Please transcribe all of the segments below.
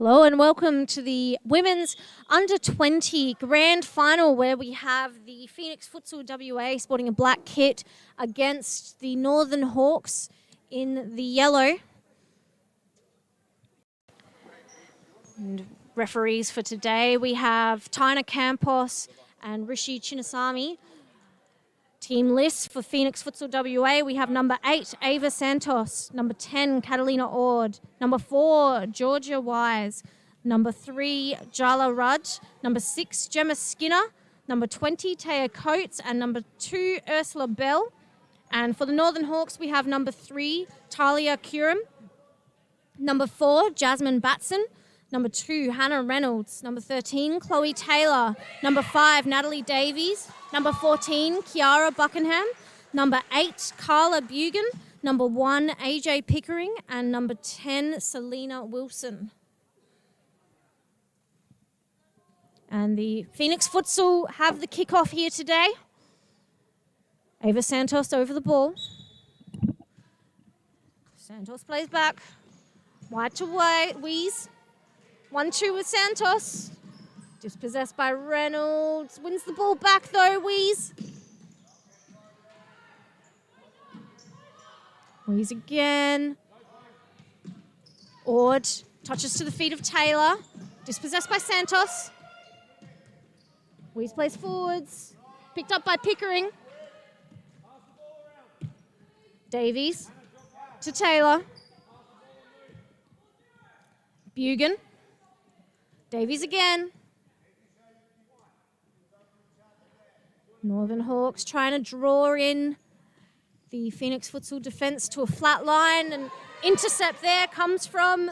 Hello and welcome to the Women's Under-20 Grand Final where we have the Phoenix Futsal WA sporting a black kit against the Northern Hawks in the yellow. And referees for today, we have Tina Campos and Rishi Chinnasamy. Team list for Phoenix Futsal WA, we have number 8, Ava Santos, number 10, Catalina Ord, number 4, Georgia Wise, number 3, Jala Rudd, number 6, Gemma Skinner, number 20, Taya Coates, and number 2, Ursula Bell. And for the Northern Hawks, we have number 3, Talia Curum, number 4, Jasmine Batson, number 2, Hannah Reynolds, number 13, Chloe Taylor, number 5, Natalie Davies, number 14, Kiara Buckingham, number 8, Carla Bugan, number 1, AJ Pickering, and number 10, Selena Wilson. And the Phoenix Futsal have the kickoff here today. Ava Santos over the ball. Santos plays back. Wide to Wheeze. 1-2 with Santos. Dispossessed by Reynolds. Wins the ball back though, Wheeze. Wheeze again. Ord touches to the feet of Taylor. Dispossessed by Santos. Wheeze plays forwards. Picked up by Pickering. Davies to Taylor. Bugan. Davies again. Northern Hawks trying to draw in the Phoenix Futsal defence to a flat line, and intercept there comes from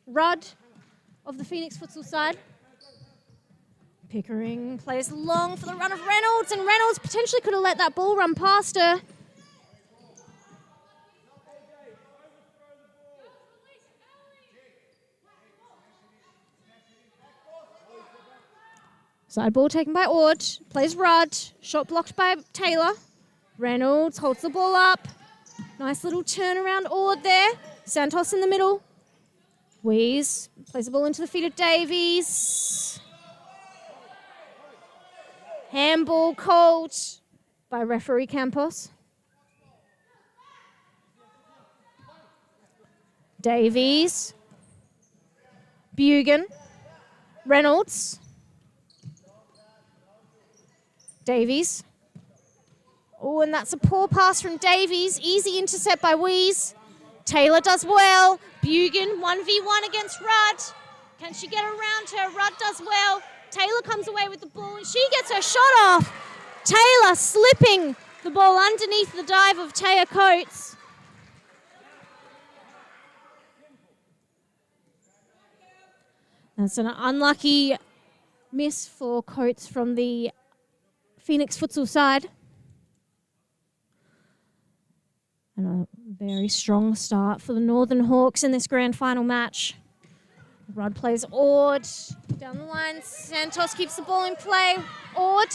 Rudd of the Phoenix Futsal side. Pickering plays long for the run of Reynolds, and Reynolds potentially could have let that ball run past her. Side ball taken by Ord, plays Rudd, shot blocked by Taylor. Reynolds holds the ball up. Nice little turnaround Ord there. Santos in the middle. Wheeze plays the ball into the feet of Davies. Handball called by referee Campos. Davies. Bugan. Reynolds. Davies. Oh, and that's a poor pass from Davies. Easy intercept by Wheeze. Taylor does well. Bugan 1v1 against Rudd. Can she get around her? Rudd does well. Taylor comes away with the ball and she gets her shot off. Taylor slipping the ball underneath the dive of Taya Coates. That's an unlucky miss for Coates from the Phoenix Futsal side. And a very strong start for the Northern Hawks in this grand final match. Rudd plays Ord. Down the line, Santos keeps the ball in play. Ord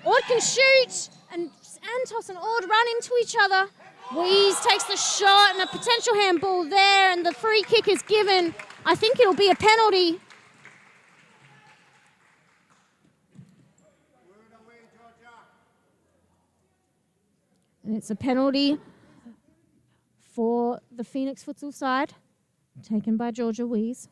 can shoot, and Santos and Ord run into each other. Wheeze takes the shot, and a potential handball there, and the free kick is given. I think it'll be a penalty. And it's a penalty for the Phoenix Futsal side, taken by Georgia Wheeze.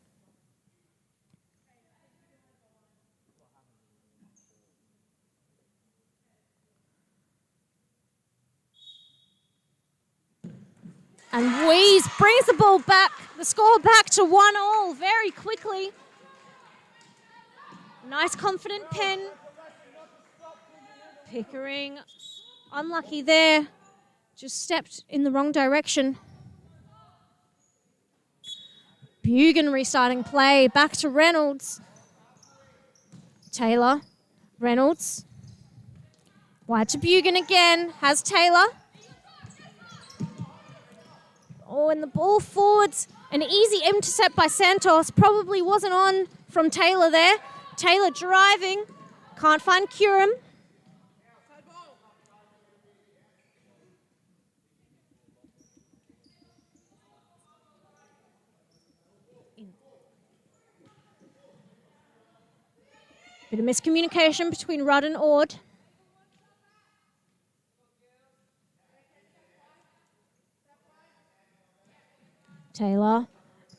And Wheeze brings the ball back, the score back to 1-1 very quickly. Nice confident pen. Pickering, unlucky there, just stepped in the wrong direction. Bugan restarting play, back to Reynolds. Taylor, Reynolds. Wide to Bugan again, has Taylor. Oh, and the ball forwards. An easy intercept by Santos. Probably wasn't on from Taylor there. Taylor driving. Can't find Curum. Bit of miscommunication between Rudd and Ord. Taylor.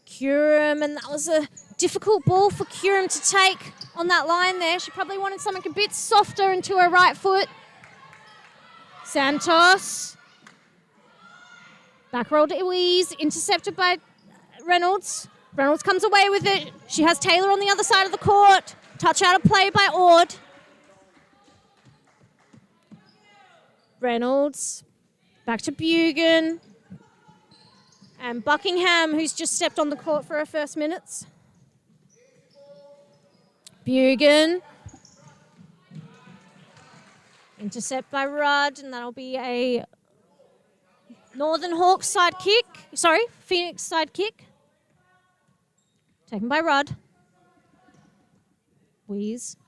Curum, and that was a difficult ball for Curum to take on that line there. She probably wanted something a bit softer into her right foot. Santos. Back roll to Eloise, intercepted by Reynolds. Reynolds comes away with it. She has Taylor on the other side of the court. Touch out of play by Ord. Reynolds. Back to Bugan. And Buckingham, who's just stepped on the court for her first minutes. Bugan. Intercept by Rudd, and that'll be a Northern Hawks side kick. Sorry, Phoenix side kick. Taken by Rudd. Wheeze.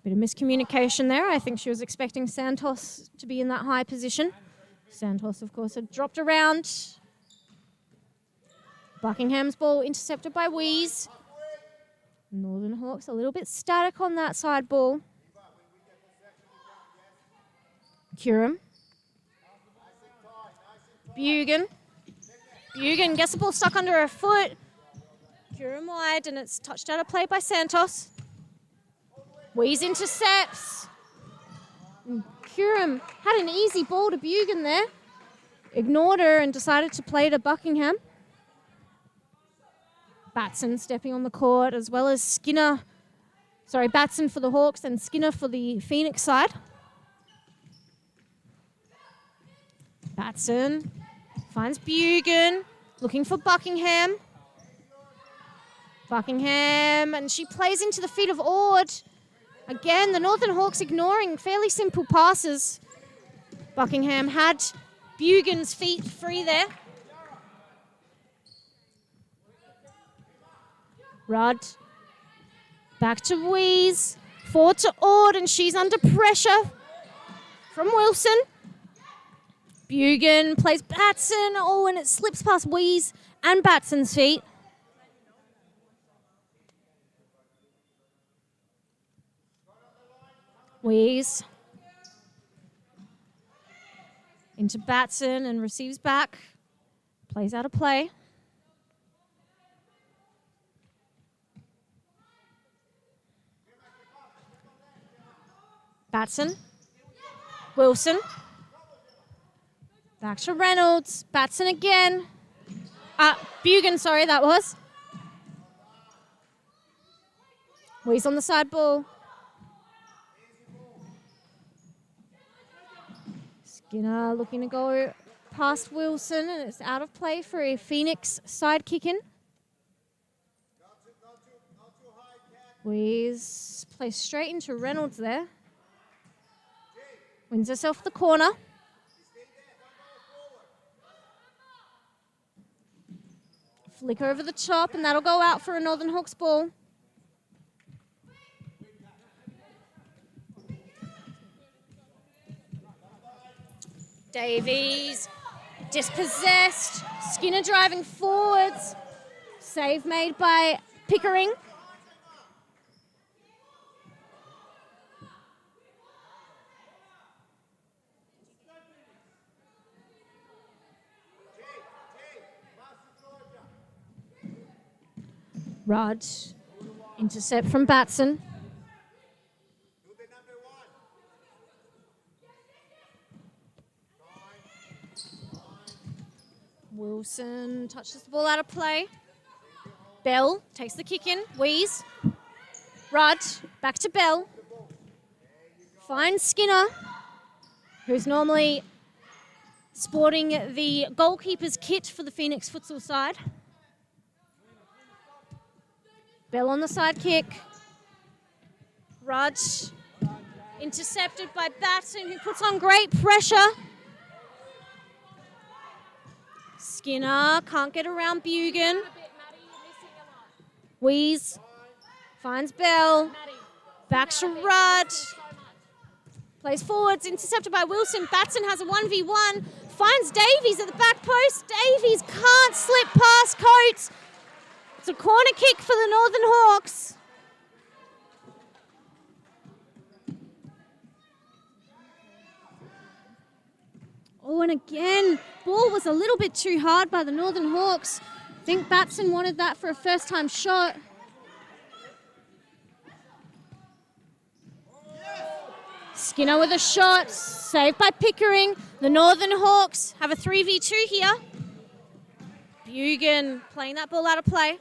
Bit of miscommunication there. I think she was expecting Santos to be in that high position. Santos, of course, had dropped around. Buckingham's ball intercepted by Wheeze. Northern Hawks a little bit static on that side ball. Curum. Bugan. Bugan gets the ball stuck under her foot. Curum wide, and it's touched out of play by Santos. Wheeze intercepts. Curum had an easy ball to Bugan there. Ignored her and decided to play to Buckingham. Batson stepping on the court, as well as Skinner. Sorry, Batson for the Hawks and Skinner for the Phoenix side. Batson finds Bugan, looking for Buckingham. Buckingham, and she plays into the feet of Ord. Again, the Northern Hawks ignoring fairly simple passes. Buckingham had Bugan's feet free there. Rudd. Back to Wheeze. Forward to Ord, and she's under pressure from Wilson. Bugan plays Batson. Oh, and it slips past Wheeze and Batson's feet. Wheeze. Into Batson and receives back. Plays out of play. Batson. Wilson. Back to Reynolds. Batson again. Bugan, sorry, that was. Wheeze on the side ball. Skinner looking to go past Wilson, and it's out of play for a Phoenix side kick in. Wheeze plays straight into Reynolds there. Wins herself the corner. Flick over the top, and that'll go out for a Northern Hawks ball. Davies dispossessed. Skinner driving forwards. Save made by Pickering. Rudd. Intercept from Batson. Wilson touches the ball out of play. Bell takes the kick in. Wheeze. Rudd. Back to Bell. Finds Skinner, who's normally sporting the goalkeeper's kit for the Phoenix futsal side. Bell on the side kick. Rudd intercepted by Batson, who puts on great pressure. Skinner can't get around Bugan. Wheeze finds Bell. Back to Rudd. Plays forwards, intercepted by Wilson. Batson has a 1v1. Finds Davies at the back post. Davies can't slip past Coates. It's a corner kick for the Northern Hawks. Oh, and again, ball was a little bit too hard by the Northern Hawks. I think Batson wanted that for a first-time shot. Skinner with a shot, saved by Pickering. The Northern Hawks have a 3v2 here. Bugan playing that ball out of play.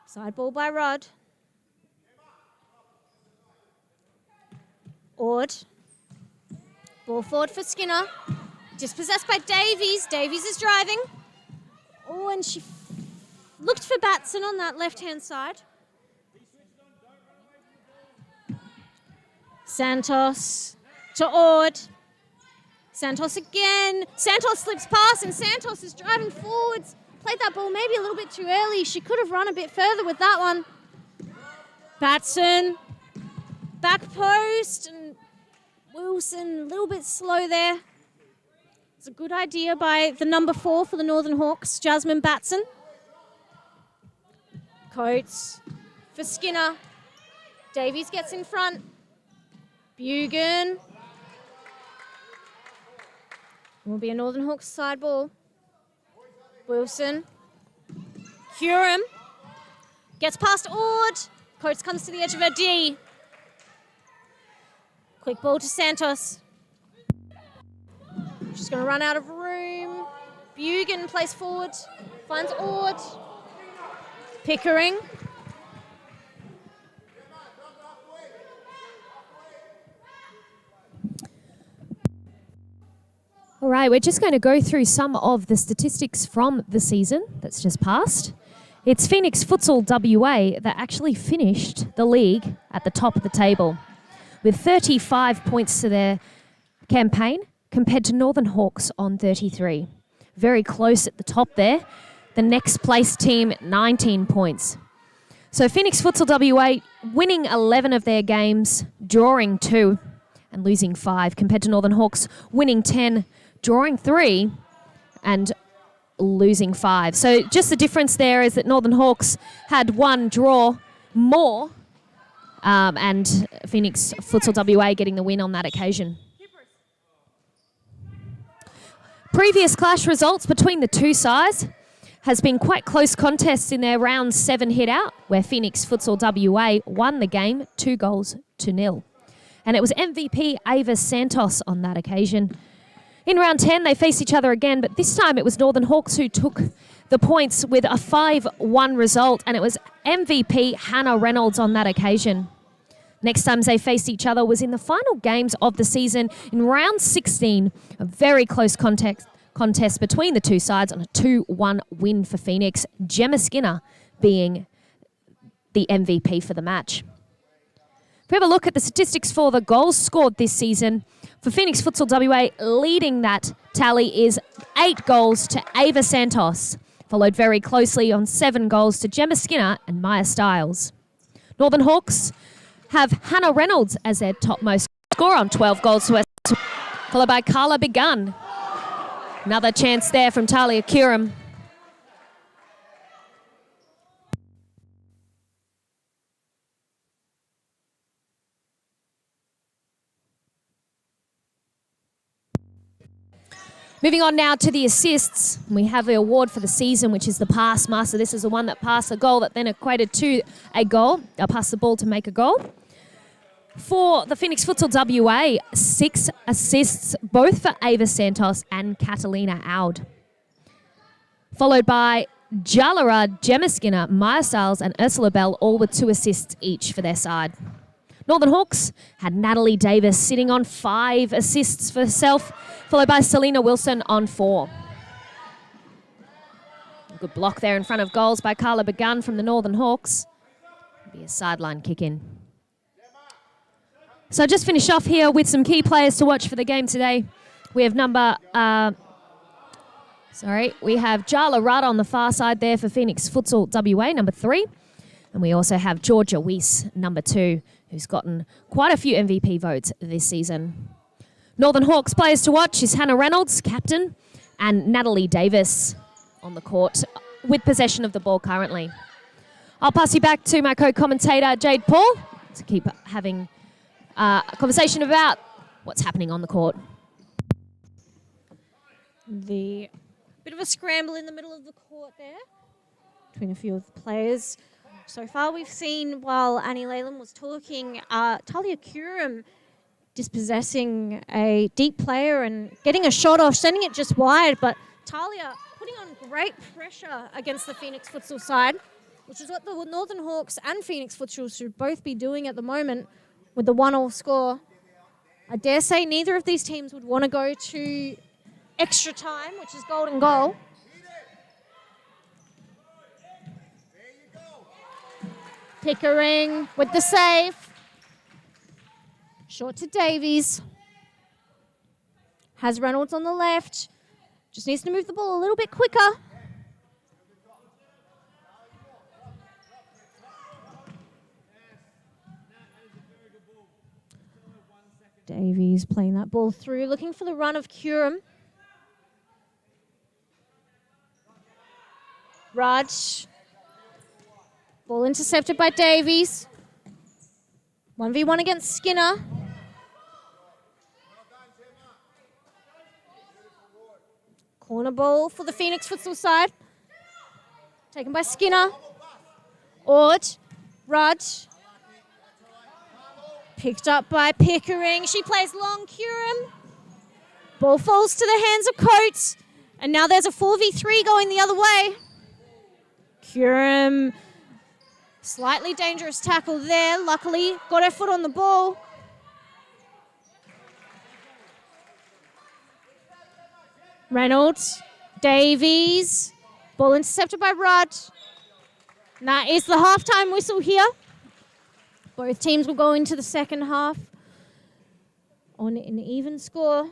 Side ball by Rod. Ord. Ball forward for Skinner. Dispossessed by Davies. Davies is driving. Oh, and she looked for Batson on that left-hand side. Santos to Ord. Santos again. Santos slips past and Santos is driving forwards. Played that ball maybe a little bit too early. She could have run a bit further with that one. Batson. Back post and Wilson a little bit slow there. It's a good idea by the number 4 for the Northern Hawks, Jasmine Batson. Coates for Skinner. Davies gets in front. Bugan. Will be a Northern Hawks side ball. Wilson. Curran. Gets past Ord. Coates comes to the edge of her D. Quick ball to Santos. She's going to run out of room. Bugan plays forward. Finds Ord. Pickering. All right, we're just going to go through some of the statistics from the season that's just passed. It's Phoenix Futsal WA that actually finished the league at the top of the table with 35 points to their campaign compared to Northern Hawks on 33. Very close at the top there. The next place team, 19 points. So Phoenix Futsal WA winning 11 of their games, drawing 2 and losing 5, compared to Northern Hawks winning 10, drawing 3 and losing 5. So just the difference there is that Northern Hawks had 1 draw more and Phoenix Futsal WA getting the win on that occasion. Previous clash results between the two sides has been quite close contests in their round 7 hit out, where Phoenix Futsal WA won the game 2-0. And it was MVP Ava Santos on that occasion. In round 10, they faced each other again, but this time it was Northern Hawks who took the points with a 5-1 result, and it was MVP Hannah Reynolds on that occasion. Next time they faced each other was in the final games of the season in round 16, a very close contest between the two sides on a 2-1 win for Phoenix, Gemma Skinner being the MVP for the match. If we have a look at the statistics for the goals scored this season, for Phoenix Futsal WA, leading that tally is 8 goals to Ava Santos, followed very closely on 7 goals to Gemma Skinner and Maya Stiles. Northern Hawks have Hannah Reynolds as their topmost scorer on 12 goals to her, followed by Carla Begun. Another chance there from Talia Curran. Moving on now to the assists. We have the award for the season, which is the pass master. This is the one that passed a goal that then equated to a goal. I'll pass the ball to make a goal. For the Phoenix Futsal WA, 6 assists, both for Ava Santos and Catalina Aud. Followed by Jalara, Gemma Skinner, Maya Stiles and Ursula Bell, all with 2 assists each for their side. Northern Hawks had Natalie Davis sitting on 5 assists for herself, followed by Selena Wilson on 4. A good block there in front of goals by Carla Begun from the Northern Hawks. It'll be a sideline kick in. So just finish off here with some key players to watch for the game today. We have we have Jala Rudd on the far side there for Phoenix Futsal WA, number 3. And we also have Georgia Weiss, number 2, who's gotten quite a few MVP votes this season. Northern Hawks players to watch is Hannah Reynolds, captain, and Natalie Davis on the court with possession of the ball currently. I'll pass you back to my co-commentator, Jade Paul, to keep having a conversation about what's happening on the court. The bit of a scramble in the middle of the court there between a few of the players. So far we've seen, while Annie Leyland was talking, Talia Curum dispossessing a deep player and getting a shot off, sending it just wide, but Talia putting on great pressure against the Phoenix Futsal side, which is what the Northern Hawks and Phoenix Futsal should both be doing at the moment with the 1-1 score. I dare say neither of these teams would want to go to extra time, which is golden goal. Pickering with the save. Short to Davies. Has Reynolds on the left. Just needs to move the ball a little bit quicker. Davies playing that ball through, looking for the run of Curum. Raj. Ball intercepted by Davies. 1v1 against Skinner. Corner ball for the Phoenix Futsal side. Taken by Skinner. Ord. Raj. Picked up by Pickering. She plays long, Curum. Ball falls to the hands of Coates. And now there's a 4v3 going the other way. Curum, slightly dangerous tackle there. Luckily, got her foot on the ball. Reynolds, Davies, ball intercepted by Rudd. And that is the halftime whistle here. Both teams will go into the second half on an even score.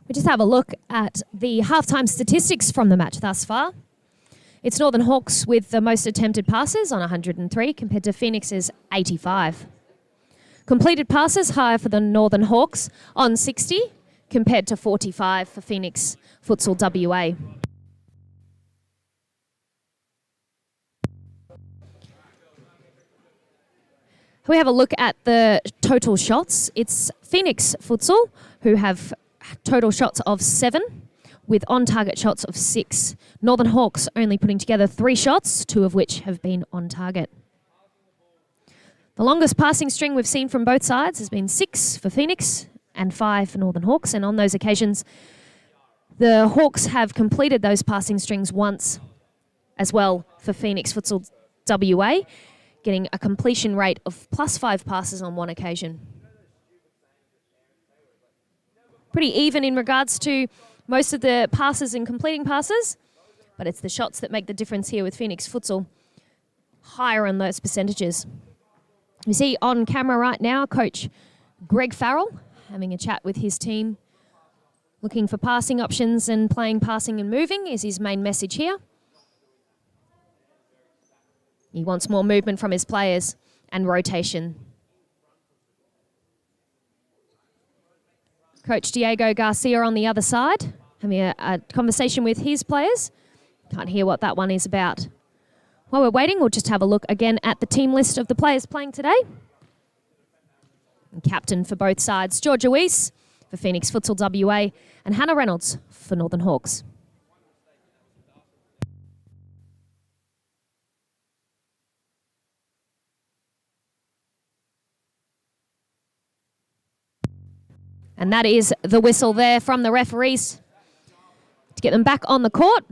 We just have a look at the halftime statistics from the match thus far. It's Northern Hawks with the most attempted passes on 103 compared to Phoenix's 85. Completed passes higher for the Northern Hawks on 60 compared to 45 for Phoenix Futsal WA. We have a look at the total shots. It's Phoenix Futsal who have total shots of 7 with on-target shots of 6. Northern Hawks only putting together 3 shots, 2 of which have been on target. The longest passing string we've seen from both sides has been 6 for Phoenix and 5 for Northern Hawks, and on those occasions the Hawks have completed those passing strings once as well for Phoenix Futsal WA, getting a completion rate of +5 passes on one occasion. Pretty even in regards to most of the passes and completing passes, but it's the shots that make the difference here with Phoenix Futsal, higher on those percentages. We see on camera right now Coach Greg Farrell having a chat with his team, looking for passing options, and playing, passing and moving is his main message here. He wants more movement from his players and rotation. Coach Diego Garcia on the other side, having a conversation with his players. Can't hear what that one is about. While we're waiting, we'll just have a look again at the team list of the players playing today. And captain for both sides, Georgia Weiss for Phoenix Futsal WA and Hannah Reynolds for Northern Hawks. And that is the whistle there from the referees to get them back on the court.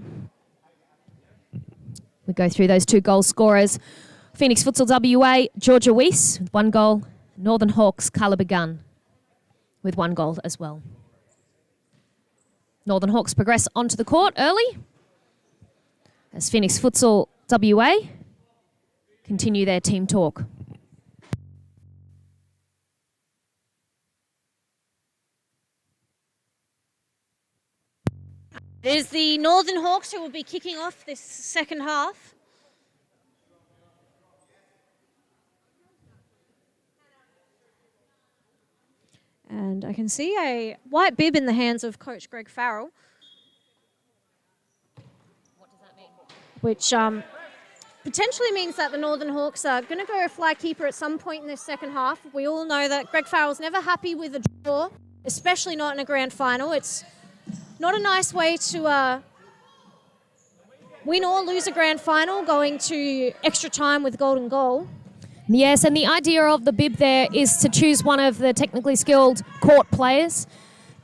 We go through those 2 goal scorers. Phoenix Futsal WA, Georgia Weiss with 1 goal. Northern Hawks, Carla Begun with 1 goal as well. Northern Hawks progress onto the court early as Phoenix Futsal WA continue their team talk. It is the Northern Hawks who will be kicking off this second half. And I can see a white bib in the hands of Coach Greg Farrell. What does that mean? Which potentially means that the Northern Hawks are going to go fly keeper at some point in this second half. We all know that Greg Farrell's never happy with a draw, especially not in a grand final. It's not a nice way to win or lose a grand final, going to extra time with golden goal. Yes, and the idea of the bib there is to choose one of the technically skilled court players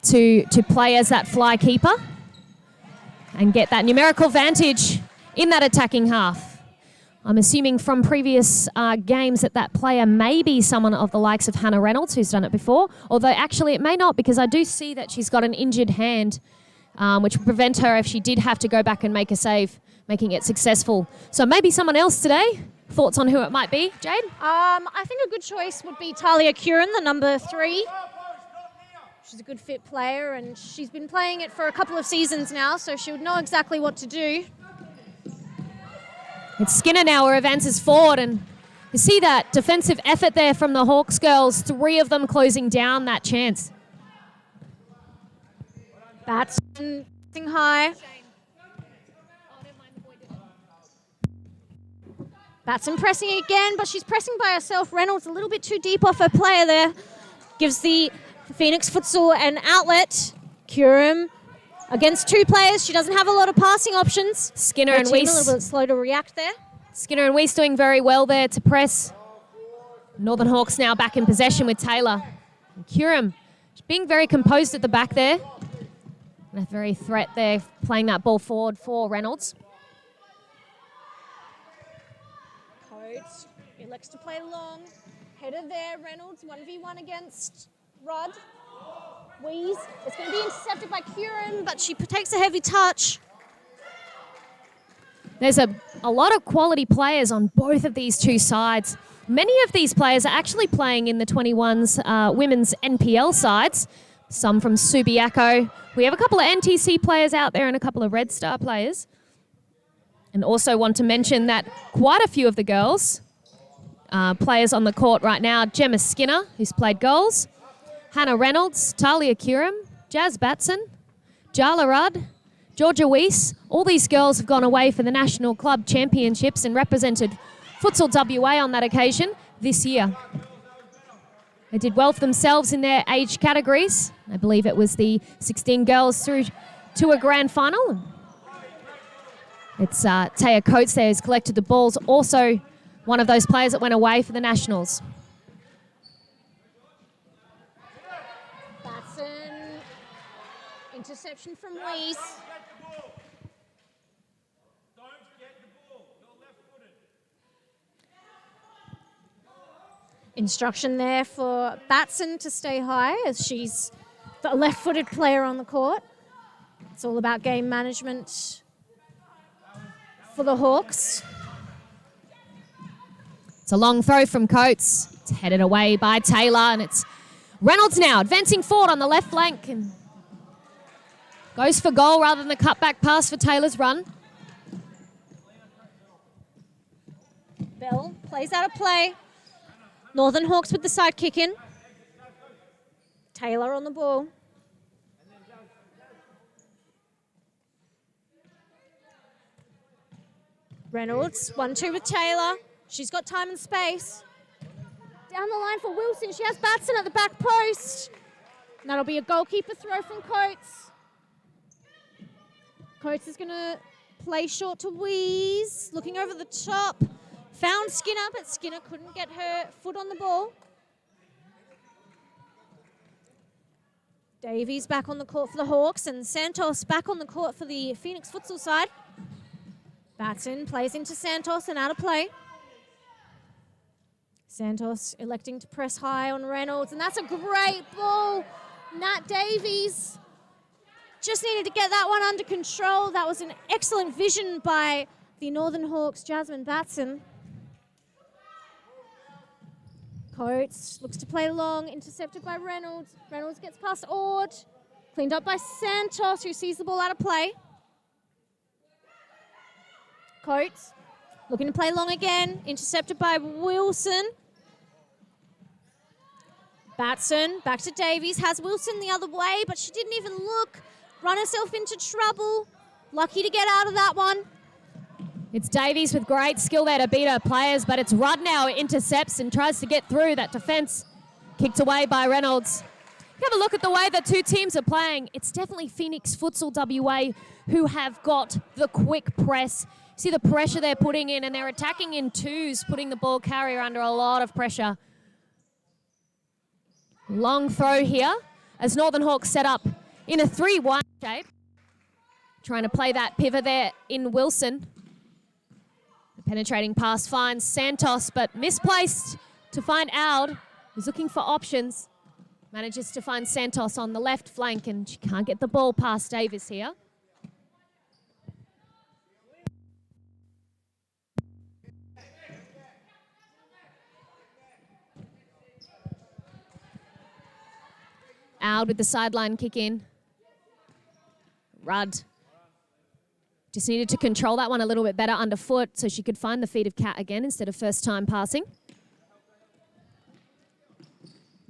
to play as that fly keeper and get that numerical vantage in that attacking half. I'm assuming from previous games that player may be someone of the likes of Hannah Reynolds, who's done it before, although actually it may not, because I do see that she's got an injured hand, which would prevent her if she did have to go back and make a save, making it successful. So maybe someone else today. Thoughts on who it might be, Jade? I think a good choice would be Talia Curran, the number 3. She's a good fit player, and she's been playing it for a couple of seasons now, so she would know exactly what to do. It's Skinner now who advances forward, and you see that defensive effort there from the Hawks girls, 3 of them closing down that chance. Batson high. Batson pressing again, but she's pressing by herself. Reynolds a little bit too deep off her player there. Gives the Phoenix Futsal an outlet. Curran against 2 players. She doesn't have a lot of passing options. Skinner Her and team a Weiss. little bit slow to react there. Skinner and Weiss doing very well there to press. Northern Hawks now back in possession with Taylor. And Curran being very composed at the back there. And a very threat there, playing that ball forward for Reynolds. Coates elects to play long. Header there, Reynolds, 1v1 against Rudd. Weiss, it's going to be intercepted by Curran, but she takes a heavy touch. There's a lot of quality players on both of these 2 sides. Many of these players are actually playing in the 21s women's NPL sides, some from Supa-Liga. We have a couple of NTC players out there and a couple of Red Star players. And also want to mention that quite a few of the girls, players on the court right now, Gemma Skinner, who's played goals, Hannah Reynolds, Talia Curran, Jazz Batson, Jala Rudd, Georgia Weiss. All these girls have gone away for the National Club Championships and represented Futsal WA on that occasion this year. They did well for themselves in their age categories. I believe it was the 16 girls through to a grand final. It's Taya Coates there who's collected the balls, also one of those players that went away for the Nationals. Batson, interception from Weiss. Instruction there for Batson to stay high as she's the left-footed player on the court. It's all about game management for the Hawks. It's a long throw from Coates. It's headed away by Taylor, and it's Reynolds now advancing forward on the left flank and goes for goal rather than the cutback pass for Taylor's run. Bell plays out of play. Northern Hawks with the side kick in. Taylor on the ball. Reynolds, 1-2 with Taylor. She's got time and space. Down the line for Wilson. She has Batson at the back post. And that'll be a goalkeeper throw from Coates. Coates is going to play short to Weiss. Looking over the top. Found Skinner, but Skinner couldn't get her foot on the ball. Davies back on the court for the Hawks, and Santos back on the court for the Phoenix Futsal side. Batson plays into Santos and out of play. Santos electing to press high on Reynolds, and that's a great ball. Nat Davies just needed to get that one under control. That was an excellent vision by the Northern Hawks, Jasmine Batson. Coates looks to play long, intercepted by Reynolds. Reynolds gets past Ord, cleaned up by Santos, who sees the ball out of play. Coates looking to play long again, intercepted by Wilson. Batson back to Davies, has Wilson the other way, but she didn't even look. Run herself into trouble. Lucky to get out of that one. It's Davies with great skill there to beat her players, but it's Rudd now who intercepts and tries to get through that defence. Kicked away by Reynolds. Have a look at the way the two teams are playing. It's definitely Phoenix Futsal WA who have got the quick press. See the pressure they're putting in, and they're attacking in twos, putting the ball carrier under a lot of pressure. Long throw here as Northern Hawks set up in a 3-1 shape. Trying to play that pivot there in Wilson. The penetrating pass finds Santos, but misplaced to find Aud, who's looking for options. Manages to find Santos on the left flank, and she can't get the ball past Davis here. Aud with the sideline kick in. Rudd just needed to control that one a little bit better underfoot so she could find the feet of Cat again instead of first time passing.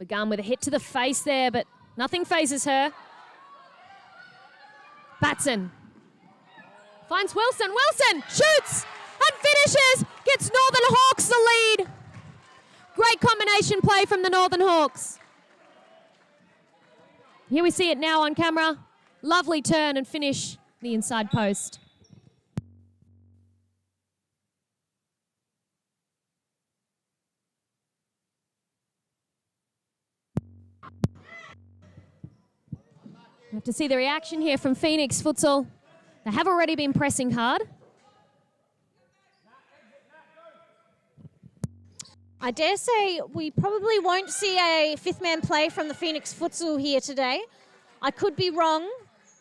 McGunn with a hit to the face there, but nothing phases her. Batson finds Wilson. Wilson shoots and finishes. Gets Northern Hawks the lead. Great combination play from the Northern Hawks. Here we see it now on camera. Lovely turn and finish the inside post. We have to see the reaction here from Phoenix Futsal. They have already been pressing hard. I dare say we probably won't see a fifth man play from the Phoenix Futsal here today. I could be wrong,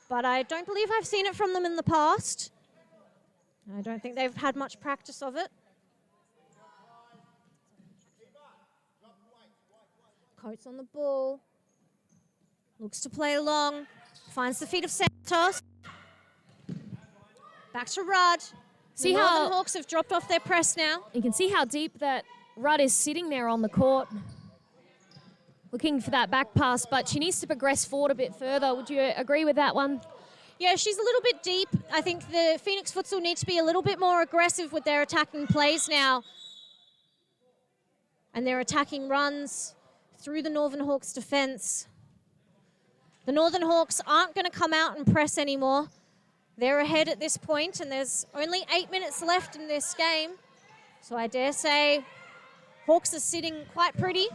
but I don't believe I've seen it from them in the past. I don't think they've had much practice of it. Coates on the ball. Looks to play along. Finds the feet of Santos. Back to Rudd. See the how Northern Hawks have dropped off their press now. You can see how deep that Rudd is sitting there on the court, looking for that back pass, but she needs to progress forward a bit further. Would you agree with that one? Yeah, she's a little bit deep. I think the Phoenix Futsal need to be a little bit more aggressive with their attacking plays now. And their attacking runs through the Northern Hawks defense. The Northern Hawks aren't going to come out and press anymore. They're ahead at this point, and there's only 8 minutes left in this game. So I dare say Hawks are sitting quite pretty.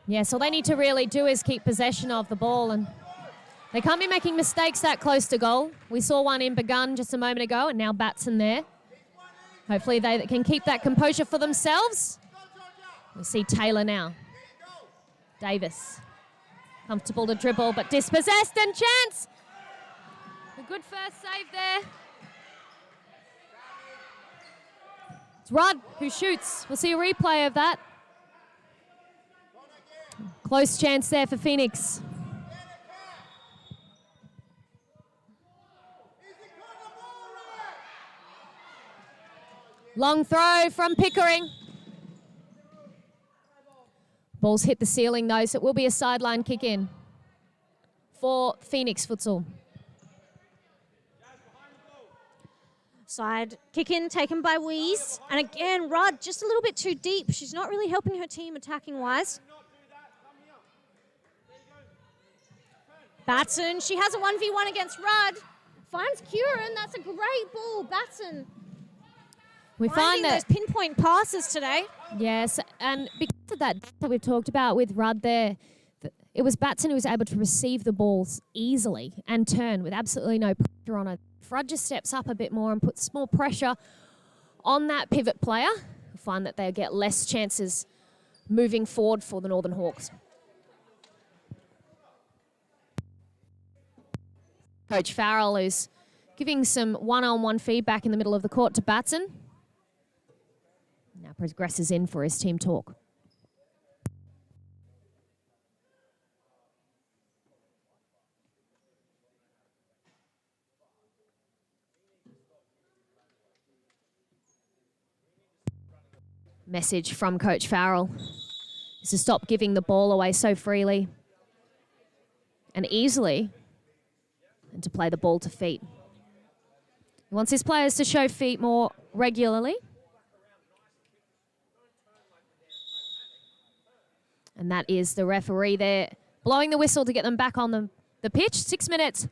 Yeah, so all they need to really do is keep possession of the ball, and they can't be making mistakes that close to goal. We saw one in Begun just a moment ago, and now Batson there. Hopefully they can keep that composure for themselves. We see Taylor now. Davis. Comfortable to dribble, but dispossessed, and chance. A good first save there. It's Rudd who shoots. We'll see a replay of that. Close chance there for Phoenix. Long throw from Pickering. Ball's hit the ceiling though, so it will be a sideline kick in for Phoenix Futsal. Side kick in taken by Weeze. And again, Rudd just a little bit too deep. She's not really helping her team attacking wise. Batson, she has a 1v1 against Rudd. Finds Kieran, that's a great ball. Batson We find that those pinpoint passes today. yes, and because of that we've talked about with Rudd there, it was Batson who was able to receive the balls easily and turn with absolutely no pressure on it. If Rudd just steps up a bit more and puts more pressure on that pivot player, you'll find that they'll get less chances moving forward for the Northern Hawks. Coach Farrell is giving some one-on-one feedback in the middle of the court to Batson. Now progresses in for his team talk. Message from Coach Farrell is to stop giving the ball away so freely and easily, and to play the ball to feet. He wants his players to show feet more regularly. And that is the referee there blowing the whistle to get them back on the pitch. 6 minutes,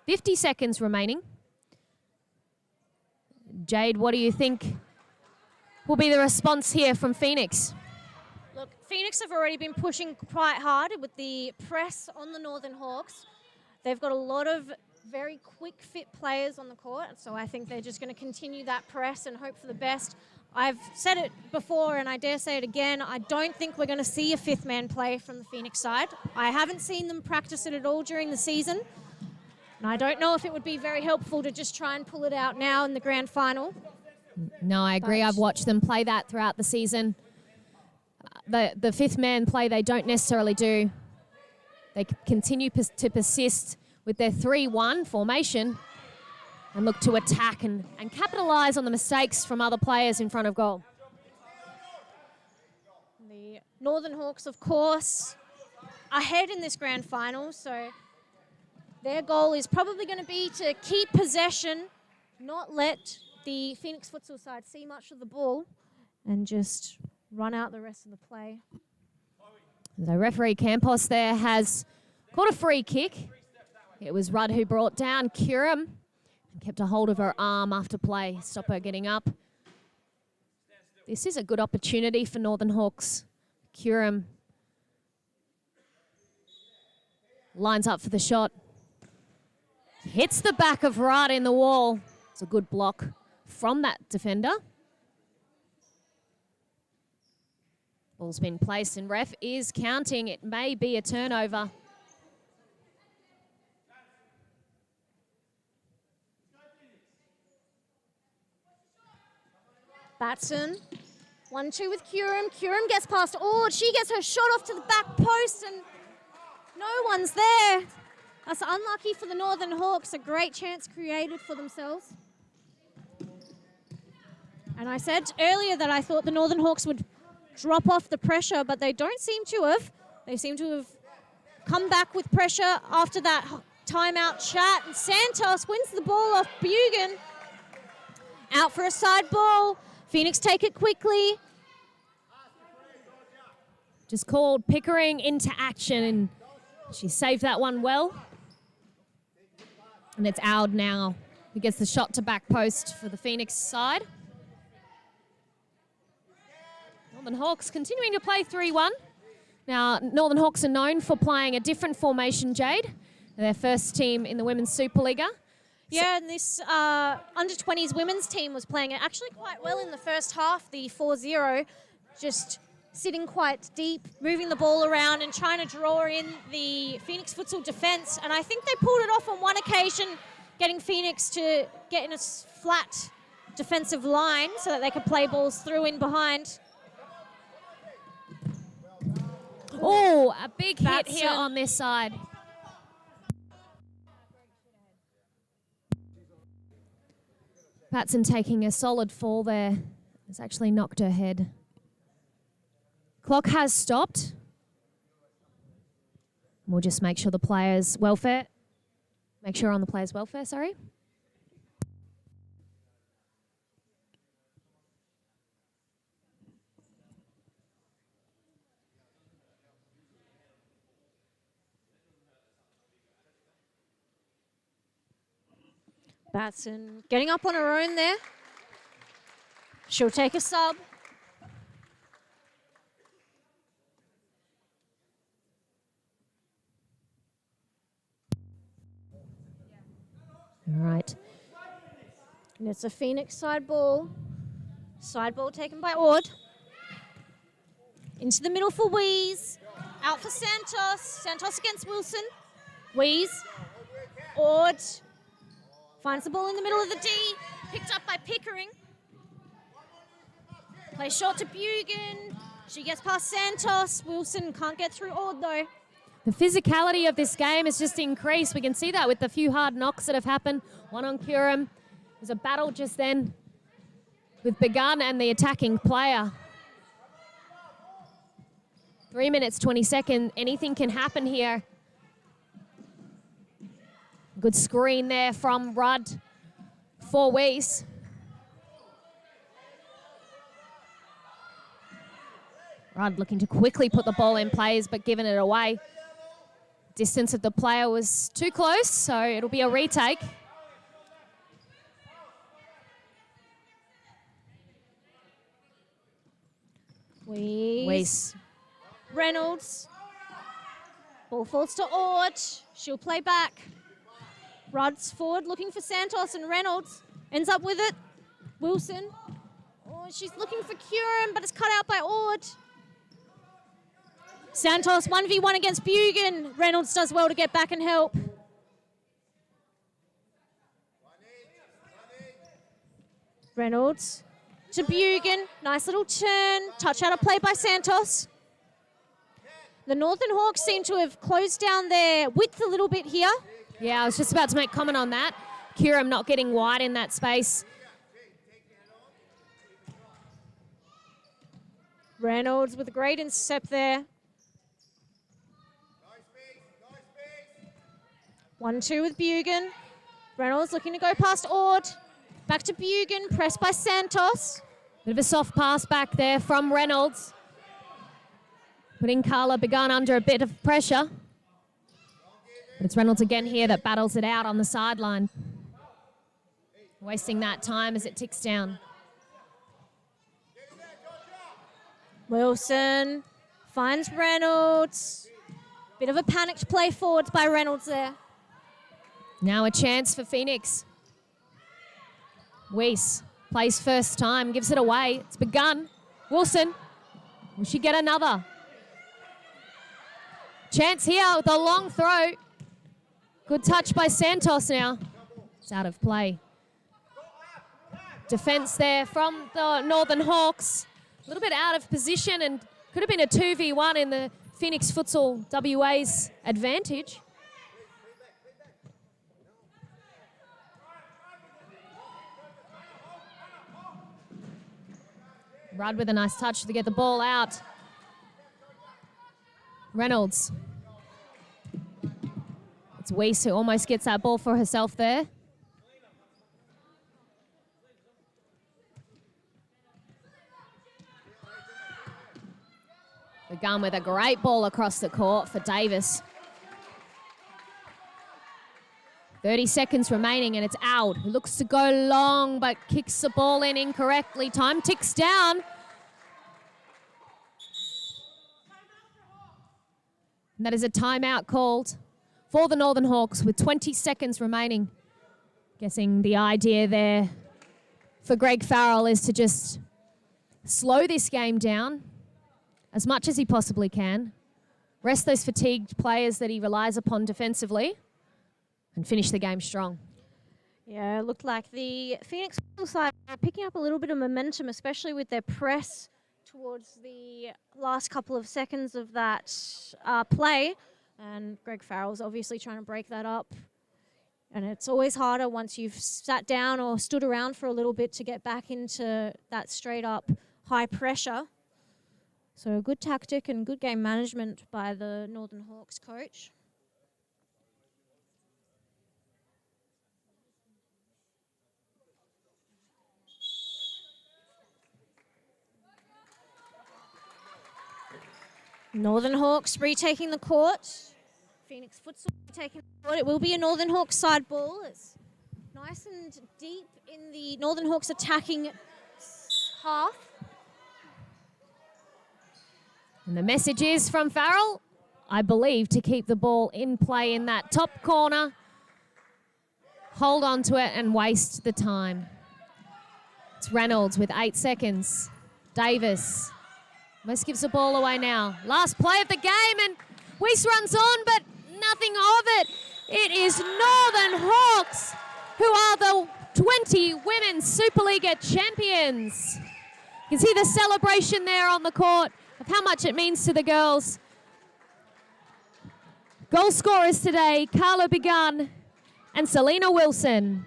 50 seconds remaining. Jade, what do you think will be the response here from Phoenix? Look, Phoenix have already been pushing quite hard with the press on the Northern Hawks. They've got a lot of very quick, fit players on the court, so I think they're just going to continue that press and hope for the best. I've said it before, and I dare say it again, I don't think we're going to see a fifth man play from the Phoenix side. I haven't seen them practice it at all during the season, and I don't know if it would be very helpful to just try and pull it out now in the grand final. No, I agree. I've watched them play that throughout the season. The fifth man play they don't necessarily do. They continue to persist with their 3-1 formation and look to attack and capitalise on the mistakes from other players in front of goal. The Northern Hawks, of course, ahead in this grand final, so their goal is probably going to be to keep possession, not let the Phoenix futsal side see much of the ball, and just run out the rest of the play. The referee Campos there has caught a free kick. It was Rudd who brought down Curran and kept a hold of her arm after play, stop her getting up. This is a good opportunity for Northern Hawks. Curran lines up for the shot. Hits the back of Rudd in the wall. It's a good block from that defender. Ball's been placed and ref is counting. It may be a turnover. Batson, 1-2 with Curran. Curran gets past Ord. She gets her shot off to the back post and no one's there. That's unlucky for the Northern Hawks. A great chance created for themselves. And I said earlier that I thought the Northern Hawks would drop off the pressure, but they don't seem to have. They seem to have come back with pressure after that timeout chat. And Santos wins the ball off Bugan. Out for a side ball. Phoenix take it quickly. Just called Pickering into action, and she saved that one well. And it's Aud now who gets the shot to back post for the Phoenix side. Northern Hawks continuing to play 3-1. Now, Northern Hawks are known for playing a different formation, Jade. They're their first team in the Women's Supa-Liga. Yeah, and this under-20s women's team was playing it actually quite well in the first half, the 4-0, just sitting quite deep, moving the ball around and trying to draw in the Phoenix futsal defence. And I think they pulled it off on one occasion, getting Phoenix to get in a flat defensive line so that they could play balls through in behind. Oh, a big hit here on this side. Patson taking a solid fall there. It's actually knocked her head. Clock has stopped. We'll just make sure the players' welfare. Make sure on the players' welfare, sorry. Batson getting up on her own there. She'll take a sub. All right. And it's a Phoenix side ball. Side ball taken by Ord. Into the middle for Wheeze. Out for Santos. Santos against Wilson. Wheeze. Ord. Finds the ball in the middle of the D. Picked up by Pickering. Plays short to Bugan. She gets past Santos. Wilson can't get through Ord though. The physicality of this game has just increased. We can see that with the few hard knocks that have happened. One on Curran. There's a battle just then with Begun and the attacking player. 3 minutes, 20 seconds. Anything can happen here. Good screen there from Rudd for Weiss. Rudd looking to quickly put the ball in plays, but giving it away. Distance of the player was too close, so it'll be a retake. Weiss. Reynolds. Ball falls to Ord. She'll play back. Rudd's forward looking for Santos, and Reynolds ends up with it. Wilson. Oh, she's looking for Curran, but it's cut out by Ord. Santos 1v1 against Bugan. Reynolds does well to get back and help. Reynolds to Bugan. Nice little turn. Touch out of play by Santos. The Northern Hawks seem to have closed down their width a little bit here. Yeah, I was just about to make comment on that. Curran not getting wide in that space. Reynolds with a great intercept there. 1-2 with Bugan. Reynolds looking to go past Ord. Back to Bugan, pressed by Santos. Bit of a soft pass back there from Reynolds. Putting Carla Begun under a bit of pressure. But it's Reynolds again here that battles it out on the sideline. Wasting that time as it ticks down. Wilson finds Reynolds. Bit of a panicked play forwards by Reynolds there. Now a chance for Phoenix. Weiss plays first time, gives it away. It's Begun. Wilson, will she get another? Chance here with a long throw. Good touch by Santos now. It's out of play. Defense there from the Northern Hawks. A little bit out of position and could have been a 2v1 in the Phoenix Futsal WA's advantage. Rudd with a nice touch to get the ball out. Reynolds. It's Weiss who almost gets that ball for herself there. Begun with a great ball across the court for Davis. 30 seconds remaining and it's Aud, who looks to go long but kicks the ball in incorrectly. Time ticks down. And that is a timeout called for the Northern Hawks with 20 seconds remaining. Guessing the idea there for Greg Farrell is to just slow this game down as much as he possibly can, rest those fatigued players that he relies upon defensively, and finish the game strong. Yeah, it looked like the Phoenix side are picking up a little bit of momentum, especially with their press towards the last couple of seconds of that play. And Greg Farrell's obviously trying to break that up. And it's always harder once you've sat down or stood around for a little bit to get back into that straight up high pressure. So a good tactic and good game management by the Northern Hawks coach. Northern Hawks retaking the court. Phoenix Futsal taking the court. It will be a Northern Hawks side ball. It's nice and deep in the Northern Hawks attacking half. And the message is from Farrell, I believe, to keep the ball in play in that top corner. Hold on to it and waste the time. It's Reynolds with 8 seconds. Davis. Most gives the ball away now. Last play of the game and Weiss runs on, but nothing of it. It is Northern Hawks who are the 20 Women's Supa-Liga champions. You can see the celebration there on the court of how much it means to the girls. Goal scorers today, Carla Begun and Selena Wilson.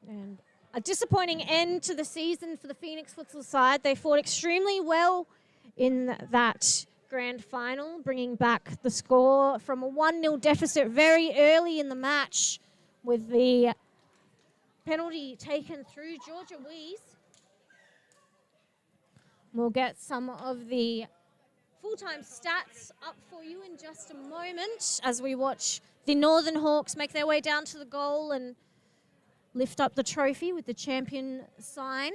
And a disappointing end to the season for the Phoenix Futsal side. They fought extremely well in that grand final, bringing back the score from a 1-0 deficit very early in the match with the penalty taken through Georgia Wees. We'll get some of the full-time stats up for you in just a moment as we watch the Northern Hawks make their way down to the goal and lift up the trophy with the champion sign.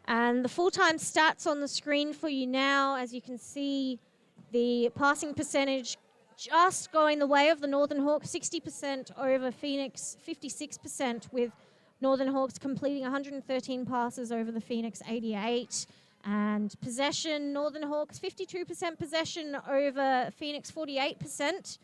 And the full-time stats on the screen for you now, as you can see, the passing percentage just going the way of the Northern Hawks, 60% over Phoenix, 56%, with Northern Hawks completing 113 passes over the Phoenix 88. And possession, Northern Hawks 52% possession over Phoenix 48%.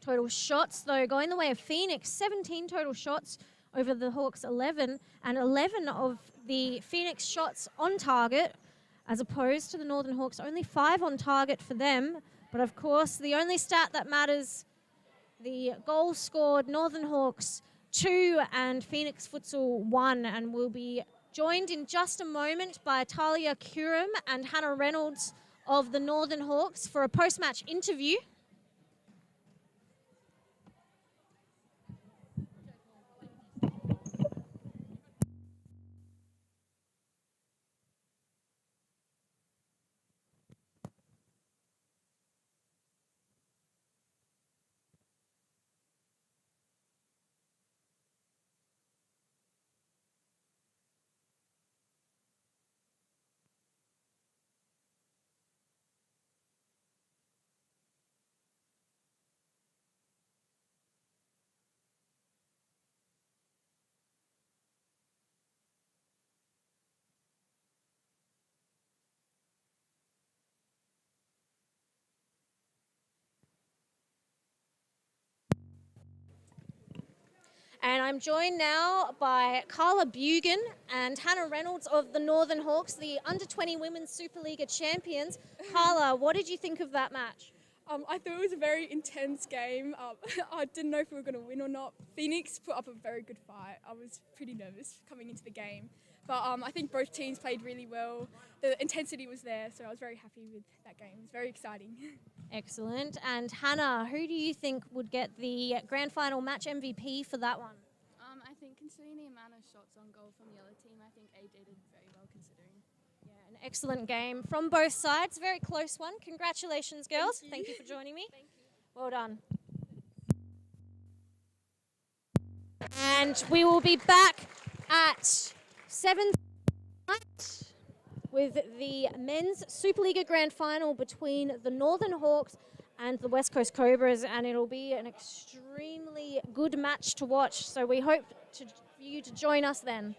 Total shots, though, going the way of Phoenix, 17 total shots over the Hawks 11, and 11 of the Phoenix shots on target, as opposed to the Northern Hawks, only 5 on target for them. But of course, the only stat that matters, the goals scored, Northern Hawks 2 and Phoenix Futsal 1, and we'll be joined in just a moment by Talia Curum and Hannah Reynolds of the Northern Hawks for a post-match interview. And I'm joined now by Carla Bugan and Hannah Reynolds of the Northern Hawks, the Under-20 Women's Supa-Liga champions. Carla, what did you think of that match? I thought it was a very intense game. I didn't know if we were going to win or not. Phoenix put up a very good fight. I was pretty nervous coming into the game. But I think both teams played really well. The intensity was there, so I was very happy with that game. It was very exciting. Excellent. And Hannah, who do you think would get the grand final match MVP for that one? I think considering the amount of shots on goal from the other team, I think AD did very well considering. Yeah, an excellent game from both sides. Very close one. Congratulations, girls. Thank you for joining me. Thank you. Well done. And we will be back at 7 tonight with the men's Superliga Grand Final between the Northern Hawks and the West Coast Cobras, and it'll be an extremely good match to watch. So we hope for you to join us then.